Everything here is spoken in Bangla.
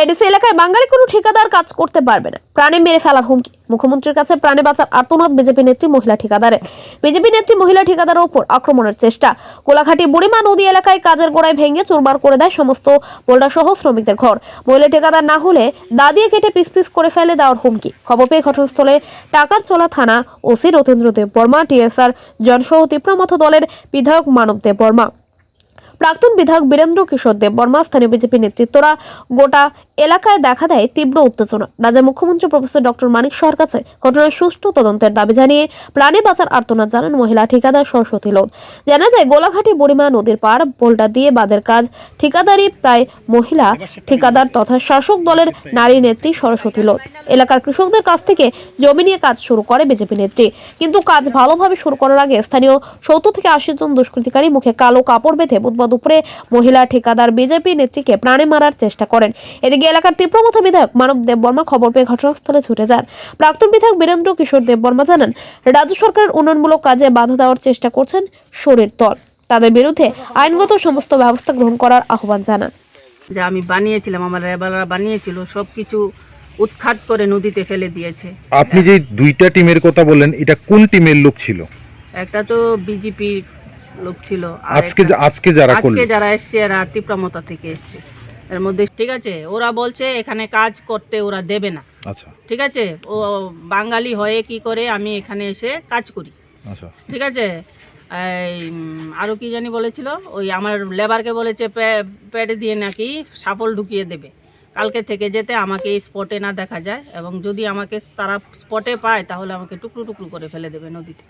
আইডিসি এলাকায় বাঙালি কোনো ঠিকাদার কাজ করতে পারবে না, প্রাণে মেরে ফেলার হুমকি। মুখ্যমন্ত্রীর কাছে প্রাণে বাঁচার আর্তনাদ বিজেপি নেত্রী মহিলা ঠিকাদারের। বিজেপি নেত্রী মহিলা ঠিকাদারের ওপর আক্রমণের চেষ্টা। কোলাঘাটি বুড়িমা নদী এলাকায় কাজের গোড়ায় ভেঙে চুরমার করে দেয় সমস্ত বোল্ডার সহ শ্রমিকদের ঘর। মহিলা ঠিকাদার না হলে দা দিয়ে কেটে পিস পিস করে ফেলে দেওয়ার হুমকি। খবর পেয়ে ঘটনাস্থলে টাকারচলা থানা ওসি রথীন্দ্র দেব বর্মা, টিএসআর জনসহ তীব্রমথ দলের বিধায়ক মানব দেব বর্মা, প্রাক্তন বিধায়ক বীরেন্দ্র কিশোর দেব বর্মা, স্থানীয় বিজেপি নেতৃত্বরা। গোটা এলাকায় দেখা দেয় তীব্র উত্তেজনা। রাজ্যের মুখ্যমন্ত্রী প্রফেসর ডক্টর মানিক সাহার কাছে ঘটনার সুষ্ঠু তদন্তের দাবি জানিয়ে প্রাণে বাঁচার আর্তনাদ জানান মহিলা ঠিকাদার সরস্বতী লোধ। জানা যায় গোলাঘাটি বুড়িমা নদীর পার বোল্ডার দিয়ে বাঁধের কাজ ঠিকাদারি প্রায় মহিলা ঠিকাদার তথা শাসক দলের নারী নেত্রী সরস্বতী লোধ এলাকার কৃষকদের কাছ থেকে জমি নিয়ে কাজ শুরু করে বিজেপি নেত্রী। কিন্তু কাজ ভালোভাবে শুরু করার আগে স্থানীয় 70 থেকে 80 জন দুষ্কৃতিকারী মুখে কালো কাপড় বেঁধে বুধবার দুপুরে মহিলা ঠিকাদার বিজেপি নেত্রীকে প্রাণে মারার চেষ্টা করেন। এদিকে এলাকার তীব্রমথ বিধায়ক মানব দেব বর্মা খবর পেয়ে ঘটনাস্থলে ছুটে যান। প্রাক্তন বিধায়ক বীরেন্দ্র কিশোর দেব বর্মা জানান, রাজ্য সরকারের উন্নয়নমূলক কাজে বাধা দেওয়ার চেষ্টা করছেন শরীর দল। তাদের বিরুদ্ধে আইনগত সমস্ত ব্যবস্থা গ্রহণ করার আহ্বান জানান। যা আমি বানিয়েছিলাম, আমার রেবাররা বানিয়েছিল, সব কিছু উৎখাত করে নদীতে ফেলে দিয়েছে। আপনি যে দুইটা টিমের কথা বললেন, এটা কোন টিমের লোক ছিল? একটা তো বিজেপি লোক ছিল, আর আজকে যারা এসছে এরা তীব্রমতা থেকে এসছে। এর মধ্যে ঠিক আছে, ওরা বলছে এখানে কাজ করতে ওরা দেবে না। আচ্ছা, ঠিক আছে, ও বাঙালি হয়ে কি করে আমি এখানে এসে কাজ করি। আচ্ছা, ঠিক আছে, আরও কি জানি বলেছিল, ওই আমার লেবারকে বলেছে প্যাড দিয়ে নাকি সাফল ঢুকিয়ে দেবে। কালকে থেকে যেতে আমাকে এই স্পটে না দেখা যায়, এবং যদি আমাকে তারা স্পটে পায় তাহলে আমাকে টুকরো টুকরো করে ফেলে দেবে নদীতে।